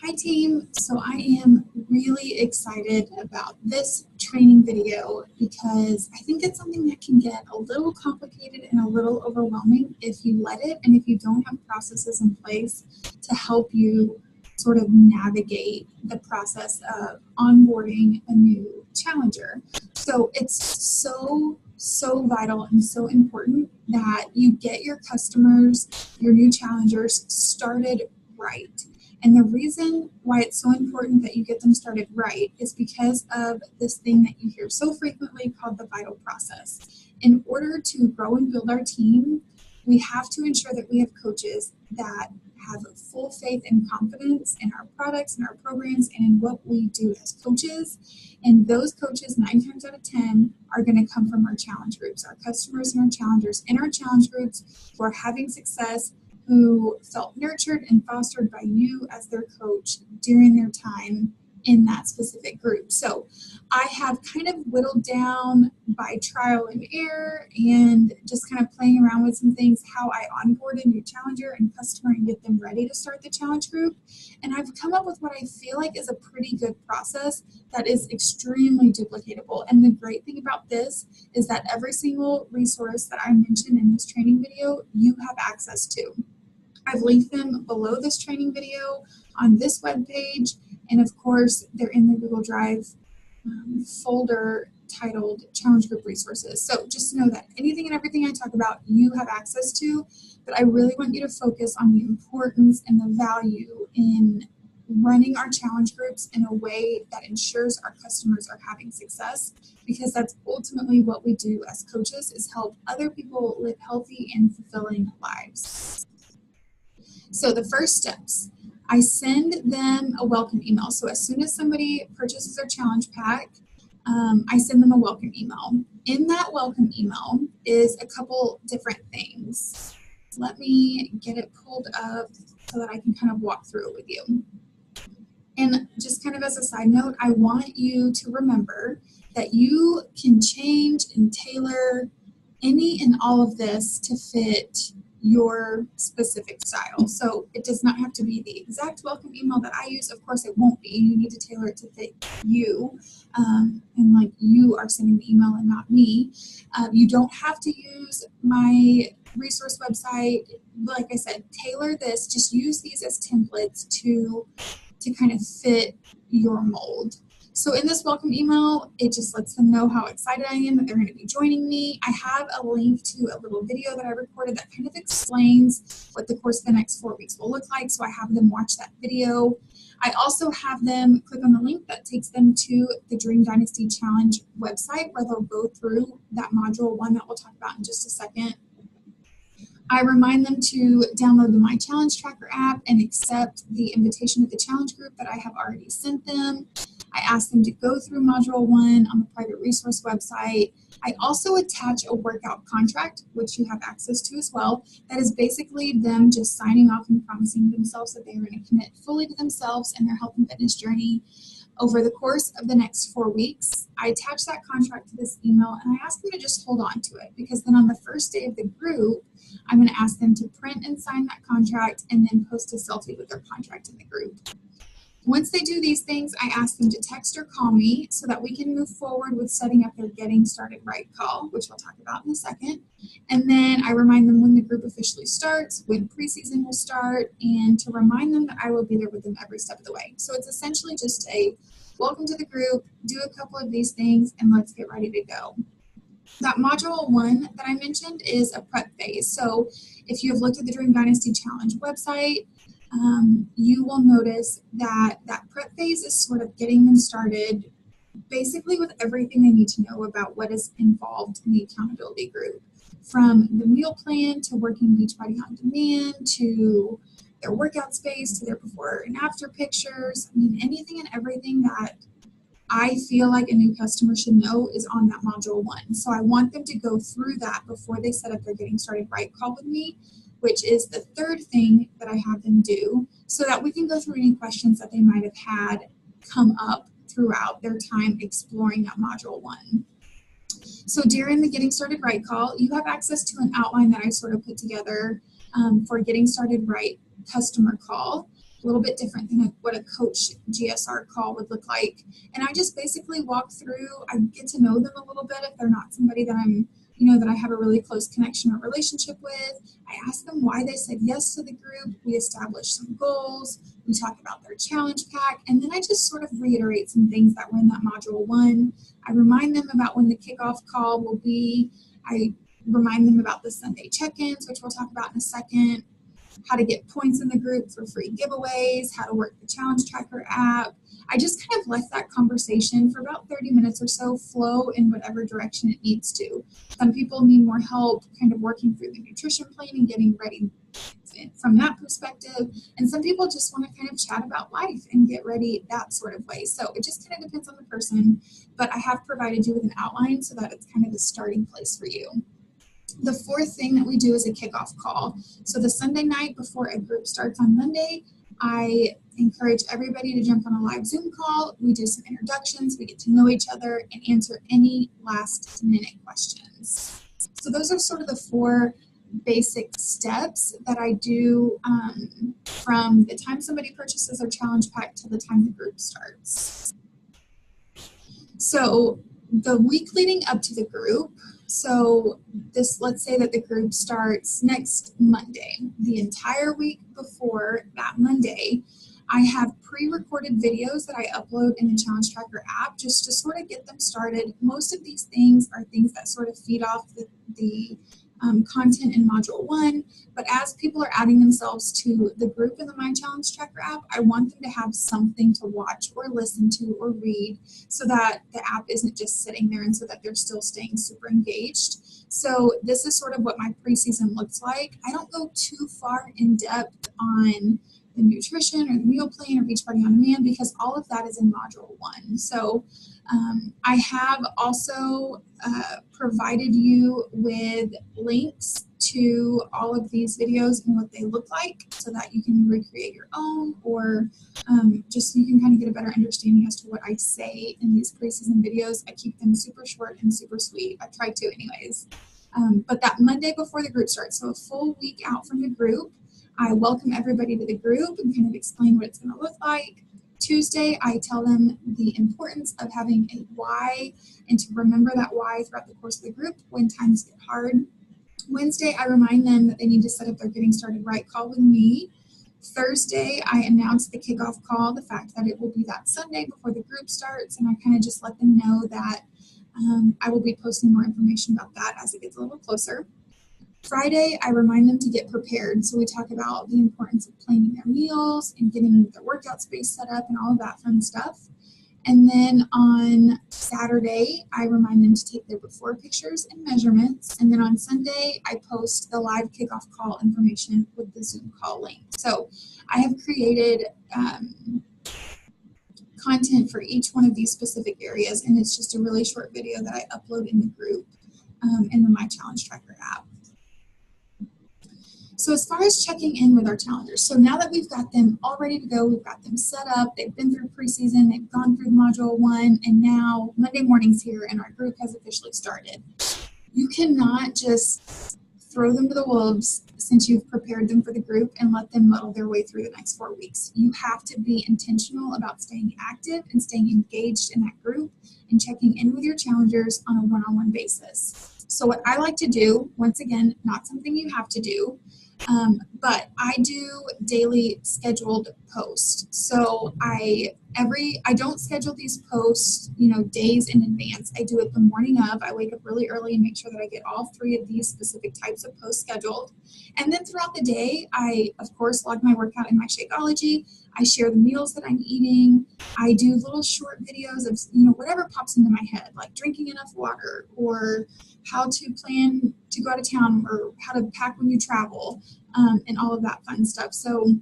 Hi team, so I am really excited about this training video because I think it's something that can get a little complicated and a little overwhelming if you let it and if you don't have processes in place to help you sort of navigate the process of onboarding a new challenger. So it's so vital and so important that you get your customers, your new challengers started right. And the reason why it's so important that you get them started right is because of this thing that you hear so frequently called the vital process. In order to grow and build our team, we have to ensure that we have coaches that have full faith and confidence in our products and our programs and in what we do as coaches. And those coaches, 9 times out of 10, are going to come from our challenge groups, our customers and our challengers in our challenge groups who are having success, who felt nurtured and fostered by you as their coach during their time in that specific group. So I have kind of whittled down by trial and error and just kind of playing around with some things, how I onboard a new challenger and customer and get them ready to start the challenge group. And I've come up with what I feel like is a pretty good process that is extremely duplicatable. And the great thing about this is that every single resource that I mentioned in this training video, you have access to. I've linked them below this training video on this webpage, and of course, they're in the Google Drive folder titled Challenge Group Resources. So just know that anything and everything I talk about, you have access to, but I really want you to focus on the importance and the value in running our challenge groups in a way that ensures our customers are having success, because that's ultimately what we do as coaches, is help other people live healthy and fulfilling lives. So the first steps, I send them a welcome email. So as soon as somebody purchases our challenge pack, I send them a welcome email. In that welcome email is a couple different things. Let me get it pulled up so that I can kind of walk through it with you. And just kind of as a side note, I want you to remember that you can change and tailor any and all of this to fit your specific style. So it does not have to be the exact welcome email that I use. Of course it won't be. You need to tailor it to fit you, and like you are sending the email and not me. You don't have to use my resource website. Like I said, tailor this. Just use these as templates to kind of fit your mold. So in this welcome email, it just lets them know how excited I am that they're going to be joining me. I have a link to a little video that I recorded that kind of explains what the course of the next 4 weeks will look like. So I have them watch that video. I also have them click on the link that takes them to the Dream Dynasty Challenge website, where they'll go through that module 1 that we'll talk about in just a second. I remind them to download the My Challenge Tracker app and accept the invitation to the challenge group that I have already sent them. I ask them to go through Module 1 on the private resource website. I also attach a workout contract, which you have access to as well. That is basically them just signing off and promising themselves that they are going to commit fully to themselves and their health and fitness journey over the course of the next 4 weeks. I attach that contract to this email and I ask them to just hold on to it, because then on the first day of the group, I'm going to ask them to print and sign that contract and then post a selfie with their contract in the group. Once they do these things, I ask them to text or call me so that we can move forward with setting up their Getting Started Right call, which we'll talk about in a second. And then I remind them when the group officially starts, when preseason will start, and to remind them that I will be there with them every step of the way. So it's essentially just a welcome to the group, do a couple of these things, and let's get ready to go. That module 1 that I mentioned is a prep phase. So if you have looked at the Dream Dynasty Challenge website, you will notice that that prep phase is sort of getting them started basically with everything they need to know about what is involved in the accountability group. From the meal plan to working Beachbody on demand to their workout space to their before and after pictures. I mean, anything and everything that I feel like a new customer should know is on that module 1. So I want them to go through that before they set up their Getting Started Right call with me, which is the third thing that I have them do, so that we can go through any questions that they might have had come up throughout their time exploring that module 1. So during the Getting Started Right call, you have access to an outline that I sort of put together for Getting Started Right customer call, little bit different than what a coach GSR call would look like. And I just basically walk through, I get to know them a little bit if they're not somebody that I'm, that I have a really close connection or relationship with. I ask them why they said yes to the group. We establish some goals. We talk about their challenge pack. And then I just sort of reiterate some things that were in that module 1. I remind them about when the kickoff call will be. I remind them about the Sunday check-ins, which we'll talk about in a second, how to get points in the group for free giveaways, how to work the challenge tracker app. I just kind of let that conversation for about 30 minutes or so flow in whatever direction it needs to. Some people need more help kind of working through the nutrition plan and getting ready from that perspective. And some people just want to kind of chat about life and get ready that sort of way. So it just kind of depends on the person, but I have provided you with an outline so that it's kind of a starting place for you. The fourth thing that we do is a kickoff call. So the Sunday night before a group starts on Monday, I encourage everybody to jump on a live Zoom call. We do some introductions, we get to know each other and answer any last minute questions. So those are sort of the 4 basic steps that I do from the time somebody purchases their challenge pack to the time the group starts. So the week leading up to the group, so let's say that the group starts next Monday. The entire week before that Monday, I have pre-recorded videos that I upload in the Challenge Tracker app just to sort of get them started. Most of these things are things that sort of feed off the content in Module 1, but as people are adding themselves to the group in the My Challenge Tracker app, I want them to have something to watch or listen to or read so that the app isn't just sitting there and so that they're still staying super engaged. So this is sort of what my preseason looks like. I don't go too far in depth on the nutrition or the meal plan or Beachbody On Demand because all of that is in Module 1. So I have also provided you with links to all of these videos and what they look like so that you can recreate your own or just so you can kind of get a better understanding as to what I say in these preseason videos. I keep them super short and super sweet. I try to anyways. But that Monday before the group starts, so a full week out from the group, I welcome everybody to the group and kind of explain what it's going to look like. Tuesday, I tell them the importance of having a why and to remember that why throughout the course of the group when times get hard. Wednesday, I remind them that they need to set up their Getting Started Right call with me. Thursday, I announce the kickoff call, the fact that it will be that Sunday before the group starts, and I kind of just let them know that I will be posting more information about that as it gets a little closer. Friday, I remind them to get prepared. So we talk about the importance of planning their meals and getting their workout space set up and all of that fun stuff. And then on Saturday, I remind them to take their before pictures and measurements. And then on Sunday, I post the live kickoff call information with the Zoom call link. So I have created content for each one of these specific areas, and it's just a really short video that I upload in the group in the My Challenge Tracker app. So as far as checking in with our challengers, so now that we've got them all ready to go, we've got them set up, they've been through preseason, they've gone through Module 1, and now Monday morning's here and our group has officially started. You cannot just throw them to the wolves since you've prepared them for the group and let them muddle their way through the next 4 weeks. You have to be intentional about staying active and staying engaged in that group and checking in with your challengers on a one-on-one basis. So what I like to do, once again, not something you have to do, but I do daily scheduled posts. So I don't schedule these posts, days in advance. I do it the morning of. I wake up really early and make sure that I get all 3 of these specific types of posts scheduled. And then throughout the day, I, of course, log my workout in my Shakeology. I share the meals that I'm eating. I do little short videos of, whatever pops into my head, like drinking enough water or how to plan to go out of town or how to pack when you travel and all of that fun stuff. So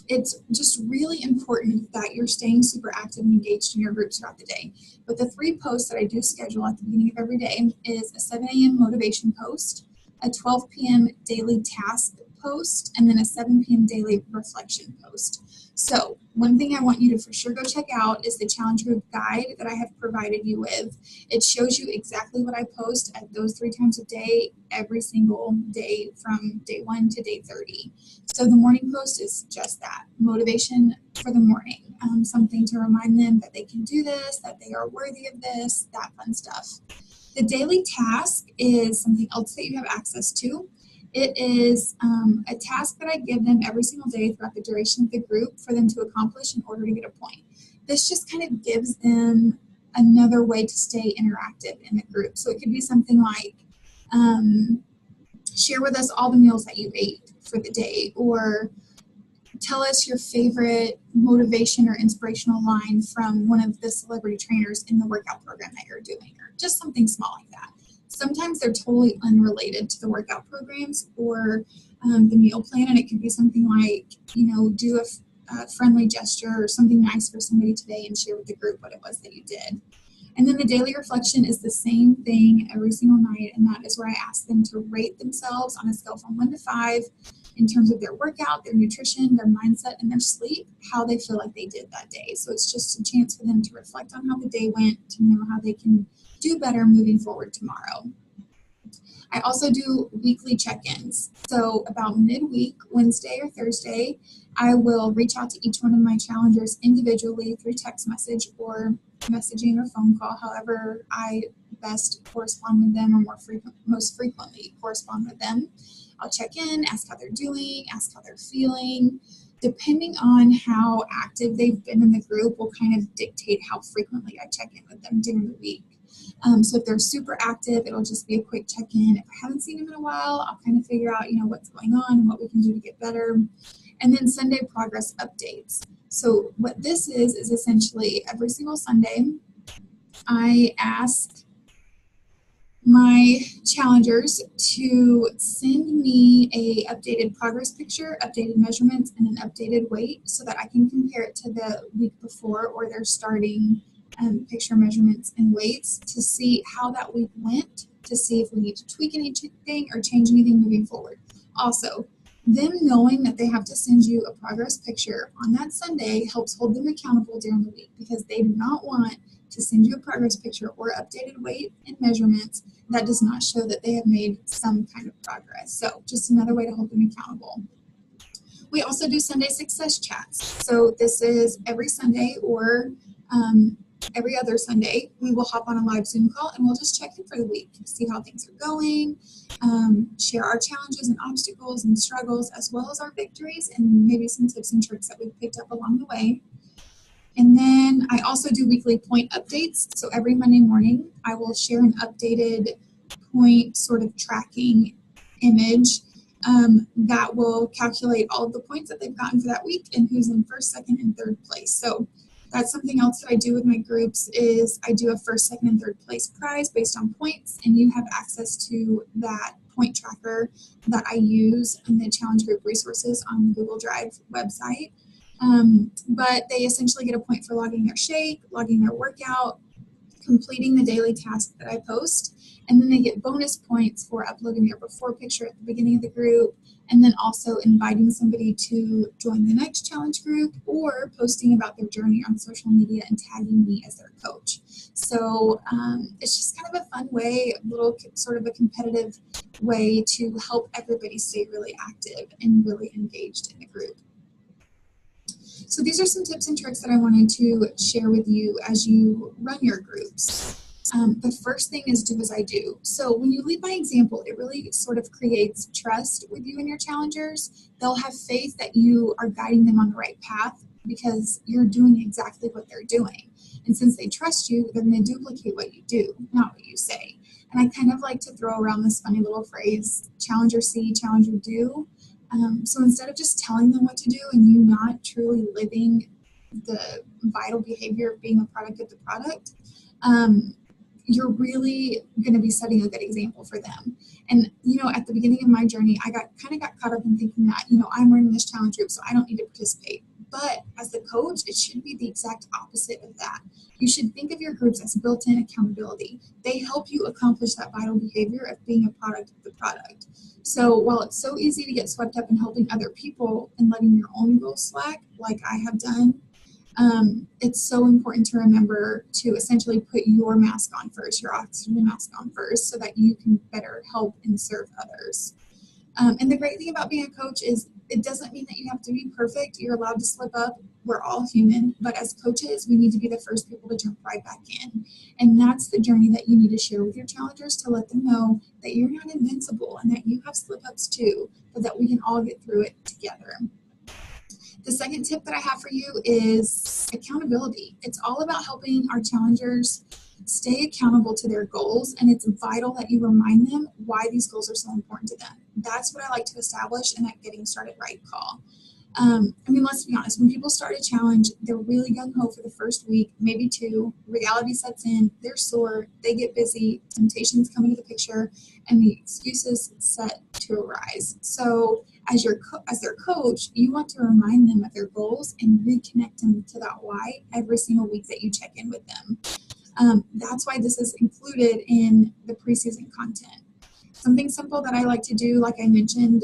it's just really important that you're staying super active and engaged in your groups throughout the day. But the 3 posts that I do schedule at the beginning of every day is a 7 a.m. motivation post, a 12 p.m. daily task post and then a 7 p.m. daily reflection post. So one thing I want you to for sure go check out is the challenge group guide that I have provided you with. It shows you exactly what I post at those 3 times a day, every single day from day 1 to day 30. So the morning post is just that, motivation for the morning, something to remind them that they can do this, that they are worthy of this, that fun stuff. The daily task is something else that you have access to. It is a task that I give them every single day throughout the duration of the group for them to accomplish in order to get a point. This just kind of gives them another way to stay interactive in the group. So it could be something like, share with us all the meals that you ate for the day, or tell us your favorite motivation or inspirational line from one of the celebrity trainers in the workout program that you're doing, or just something small like that. Sometimes they're totally unrelated to the workout programs or the meal plan, and it could be something like, do a friendly gesture or something nice for somebody today and share with the group what it was that you did. And then the daily reflection is the same thing every single night, and that is where I ask them to rate themselves on a scale from 1 to 5 in terms of their workout, their nutrition, their mindset, and their sleep, how they feel like they did that day. So it's just a chance for them to reflect on how the day went, to know how they can do better moving forward tomorrow. I also do weekly check-ins. So about midweek, Wednesday or Thursday, I will reach out to each one of my challengers individually through text message or messaging or phone call, however I best correspond with them, or most frequently correspond with them. I'll check in, ask how they're doing, ask how they're feeling. Depending on how active they've been in the group will kind of dictate how frequently I check in with them during the week. So if they're super active, it'll just be a quick check-in. If I haven't seen them in a while, I'll kind of figure out, what's going on and what we can do to get better. And then Sunday progress updates. So what this is essentially every single Sunday, I ask my challengers to send me a updated progress picture, updated measurements, and an updated weight so that I can compare it to the week before or their starting picture, measurements, and weights to see how that week went, to see if we need to tweak anything or change anything moving forward. Also, them knowing that they have to send you a progress picture on that Sunday helps hold them accountable during the week, because they do not want to send you a progress picture or updated weight and measurements that does not show that they have made some kind of progress. So just another way to hold them accountable. We also do Sunday success chats. So this is every Sunday or every other Sunday. We will hop on a live Zoom call and we'll just check in for the week, see how things are going, share our challenges and obstacles and struggles, as well as our victories and maybe some tips and tricks that we've picked up along the way. And then I also do weekly point updates. So every Monday morning, I will share an updated point sort of tracking image that will calculate all of the points that they've gotten for that week and who's in first, second, and third place. So that's something else that I do with my groups is I do a first, second, and third place prize based on points, and you have access to that point tracker that I use in the challenge group resources on the Google Drive website. But they essentially get a point for logging their shake, logging their workout, completing the daily task that I post, and then they get bonus points for uploading their before picture at the beginning of the group, and then also inviting somebody to join the next challenge group or posting about their journey on social media and tagging me as their coach. So it's just kind of a fun way, a little sort of a competitive way to help everybody stay really active and really engaged in the group. So these are some tips and tricks that I wanted to share with you as you run your groups. The first thing is do as I do. So when you lead by example, it really sort of creates trust with you and your challengers. They'll have faith that you are guiding them on the right path because you're doing exactly what they're doing. And since they trust you, they're going to duplicate what you do, not what you say. And I kind of like to throw around this funny little phrase, challenger see, challenger do. So instead of just telling them what to do and you not truly living the vital behavior of being a product of the product, you're really going to be setting a good example for them. And, at the beginning of my journey, I got caught up in thinking that, I'm running this challenge group, so I don't need to participate. But as the coach, it should be the exact opposite of that. You should think of your groups as built-in accountability. They help you accomplish that vital behavior of being a product of the product. So while it's so easy to get swept up in helping other people and letting your own goals slack, like I have done, it's so important to remember to essentially put your mask on first, your oxygen mask on first, so that you can better help and serve others. And the great thing about being a coach is it doesn't mean that you have to be perfect. You're allowed to slip up. We're all human. But as coaches, we need to be the first people to jump right back in. And that's the journey that you need to share with your challengers, to let them know that you're not invincible and that you have slip ups too, but that we can all get through it together. The second tip that I have for you is accountability. It's all about helping our challengers stay accountable to their goals, and it's vital that you remind them why these goals are so important to them. That's what I like to establish in that Getting Started Right call. Let's be honest, when people start a challenge, they're really gung-ho for the first week, maybe two. Reality sets in, they're sore, they get busy, temptations come into the picture, and the excuses set to arise. So as their coach, you want to remind them of their goals and reconnect them to that why every single week that you check in with them. That's why this is included in the preseason content. Something simple that I like to do, like I mentioned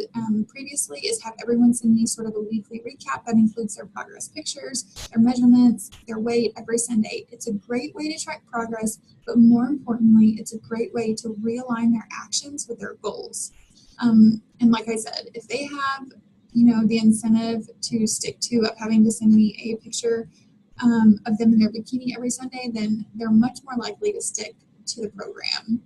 previously, is have everyone send me sort of a weekly recap that includes their progress pictures, their measurements, their weight every Sunday. It's a great way to track progress, but more importantly, it's a great way to realign their actions with their goals. And like I said, if they have, the incentive to stick to having to send me a picture of them in their bikini every Sunday, then they're much more likely to stick to the program.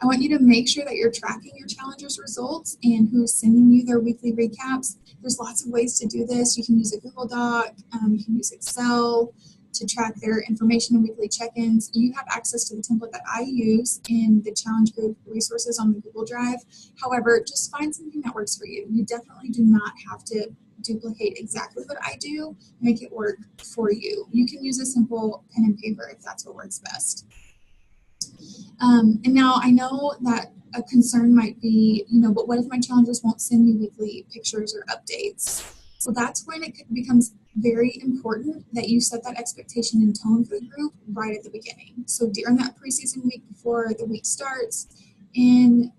I want you to make sure that you're tracking your challengers' results and who's sending you their weekly recaps. There's lots of ways to do this. You can use a Google Doc, you can use Excel to track their information and weekly check-ins. You have access to the template that I use in the challenge group resources on the Google Drive. However, just find something that works for you. You definitely do not have to duplicate exactly what I do. Make it work for you. You can use a simple pen and paper if that's what works best. And now I know that a concern might be, but what if my challengers won't send me weekly pictures or updates? So that's when it becomes very important that you set that expectation and tone for the group right at the beginning. So during that preseason week before the week starts, in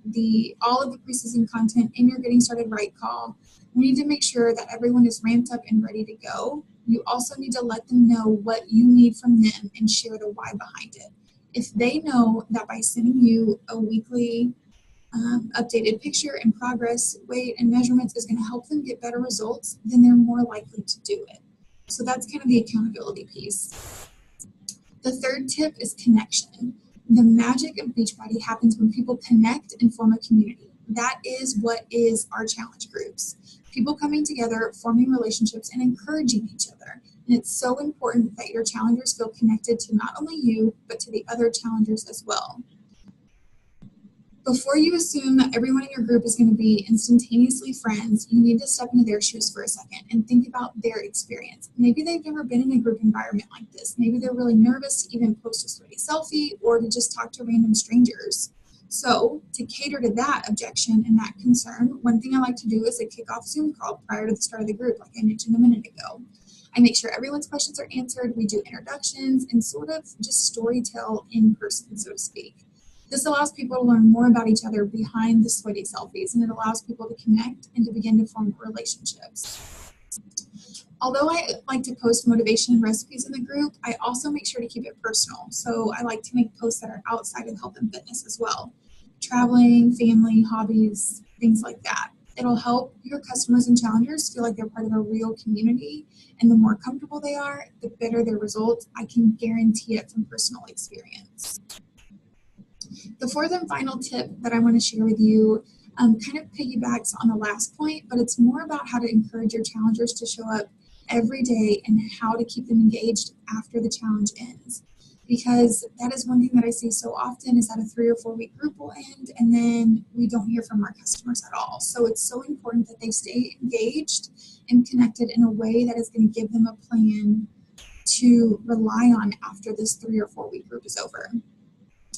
all of the preseason content in your Getting Started Right call, we need to make sure that everyone is ramped up and ready to go. You also need to let them know what you need from them and share the why behind it. If they know that by sending you a weekly updated picture and progress, weight, and measurements is going to help them get better results, then they're more likely to do it. So that's kind of the accountability piece. The third tip is connection. The magic of Beachbody happens when people connect and form a community. That is what is our challenge groups. People coming together, forming relationships, and encouraging each other. And it's so important that your challengers feel connected to not only you, but to the other challengers as well. Before you assume that everyone in your group is going to be instantaneously friends, you need to step into their shoes for a second and think about their experience. Maybe they've never been in a group environment like this. Maybe they're really nervous to even post a sweaty selfie or to just talk to random strangers. So to cater to that objection and that concern, one thing I like to do is a kickoff Zoom call prior to the start of the group, like I mentioned a minute ago. I make sure everyone's questions are answered. We do introductions and sort of just storytell in person, so to speak. This allows people to learn more about each other behind the sweaty selfies, and it allows people to connect and to begin to form relationships. Although I like to post motivation and recipes in the group, I also make sure to keep it personal. So I like to make posts that are outside of health and fitness as well. Traveling, family, hobbies, things like that. It'll help your customers and challengers feel like they're part of a real community, and the more comfortable they are, the better their results. I can guarantee it from personal experience. The fourth and final tip that I want to share with you kind of piggybacks on the last point, but it's more about how to encourage your challengers to show up every day and how to keep them engaged after the challenge ends. Because that is one thing that I see so often is that a 3 or 4 week group will end and then we don't hear from our customers at all. So it's so important that they stay engaged and connected in a way that is going to give them a plan to rely on after this 3 or 4 week group is over.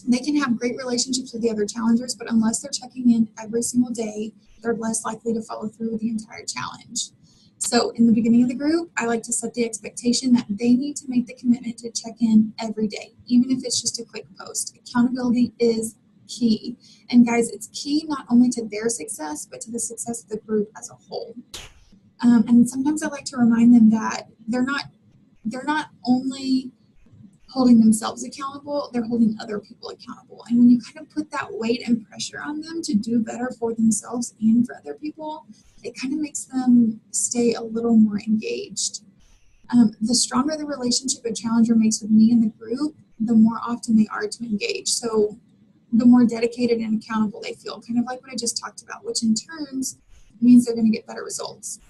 They can have great relationships with the other challengers, but unless they're checking in every single day, they're less likely to follow through with the entire challenge. So in the beginning of the group, I like to set the expectation that they need to make the commitment to check in every day, even if it's just a quick post. Accountability is key. And guys, it's key not only to their success, but to the success of the group as a whole. And sometimes I like to remind them that they're not only holding themselves accountable, they're holding other people accountable. And when you kind of put that weight and pressure on them to do better for themselves and for other people, it kind of makes them stay a little more engaged. The stronger the relationship a challenger makes with me and the group, the more often they are to engage. So the more dedicated and accountable they feel, kind of like what I just talked about, which in turns means they're going to get better results.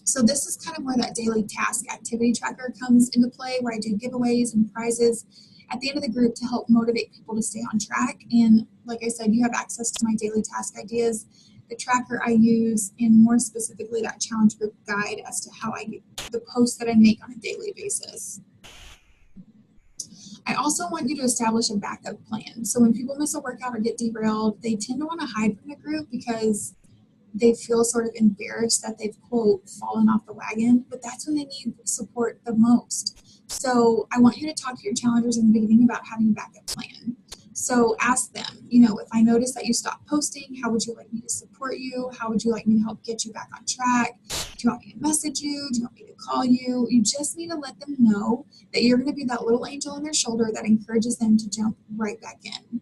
So this is kind of where that daily task activity tracker comes into play, where I do giveaways and prizes at the end of the group to help motivate people to stay on track. And like I said, you have access to my daily task ideas, the tracker I use, and more specifically that challenge group guide as to how the posts that I make on a daily basis. I also want you to establish a backup plan. So when people miss a workout or get derailed, they tend to want to hide from the group because they feel sort of embarrassed that they've, quote, fallen off the wagon, but that's when they need support the most. So I want you to talk to your challengers in the beginning about having a backup plan. So ask them, if I notice that you stopped posting, how would you like me to support you? How would you like me to help get you back on track? Do you want me to message you? Do you want me to call you? You just need to let them know that you're going to be that little angel on their shoulder that encourages them to jump right back in.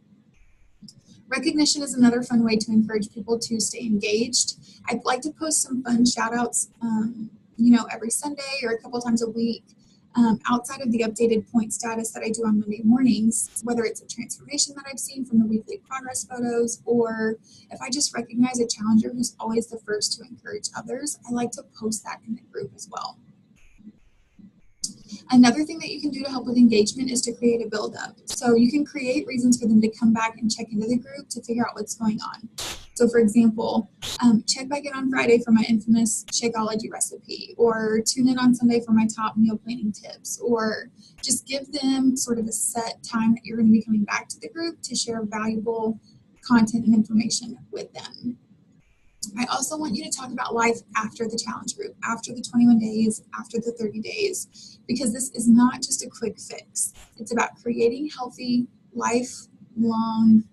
Recognition is another fun way to encourage people to stay engaged. I'd like to post some fun shout outs, every Sunday or a couple times a week, outside of the updated point status that I do on Monday mornings, whether it's a transformation that I've seen from the weekly progress photos, or if I just recognize a challenger who's always the first to encourage others, I like to post that in the group as well. Another thing that you can do to help with engagement is to create a build-up. So you can create reasons for them to come back and check into the group to figure out what's going on. So for example, check back in on Friday for my infamous Shakeology recipe, or tune in on Sunday for my top meal planning tips, or just give them sort of a set time that you're going to be coming back to the group to share valuable content and information with them. I also want you to talk about life after the challenge group, after the 21 days, after the 30 days, because this is not just a quick fix. It's about creating healthy, lifelong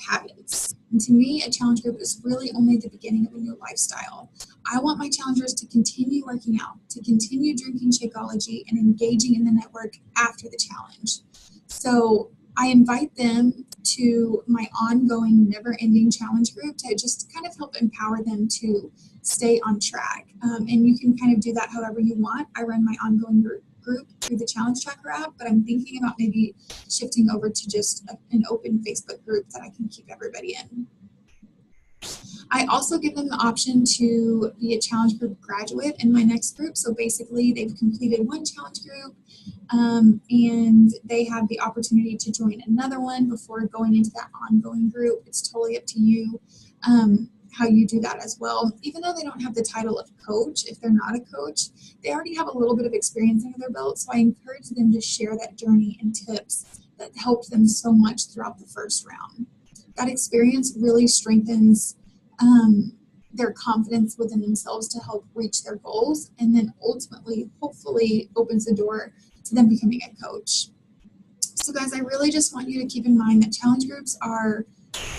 habits. And to me, a challenge group is really only the beginning of a new lifestyle. I want my challengers to continue working out, to continue drinking Shakeology and engaging in the network after the challenge. So I invite them to my ongoing never-ending challenge group to just kind of help empower them to stay on track. And you can kind of do that however you want. I run my ongoing group through the Challenge Tracker app, but I'm thinking about maybe shifting over to just an open Facebook group that I can keep everybody in. I also give them the option to be a challenge group graduate in my next group. So basically they've completed one challenge group and they have the opportunity to join another one before going into that ongoing group. It's totally up to you how you do that as well. Even though they don't have the title of coach, if they're not a coach, they already have a little bit of experience under their belt. So I encourage them to share that journey and tips that helped them so much throughout the first round. That experience really strengthens their confidence within themselves to help reach their goals, and then ultimately, hopefully, opens the door to them becoming a coach. So guys, I really just want you to keep in mind that challenge groups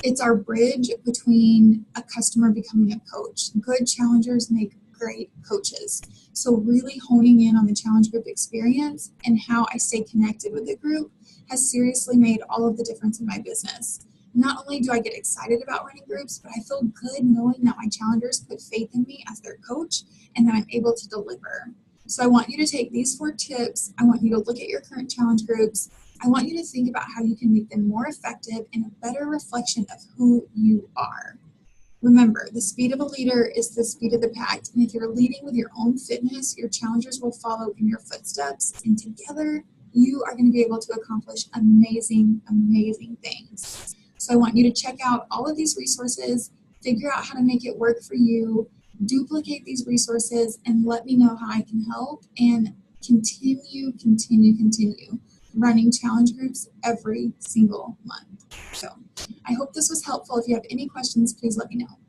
it's our bridge between a customer becoming a coach. Good challengers make great coaches. So really honing in on the challenge group experience and how I stay connected with the group has seriously made all of the difference in my business. Not only do I get excited about running groups, but I feel good knowing that my challengers put faith in me as their coach and that I'm able to deliver. So I want you to take these 4 tips. I want you to look at your current challenge groups. I want you to think about how you can make them more effective and a better reflection of who you are. Remember, the speed of a leader is the speed of the pack. And if you're leading with your own fitness, your challengers will follow in your footsteps. And together, you are going to be able to accomplish amazing, amazing things. So I want you to check out all of these resources, figure out how to make it work for you, duplicate these resources, and let me know how I can help, and continue running challenge groups every single month. So I hope this was helpful. If you have any questions, please let me know.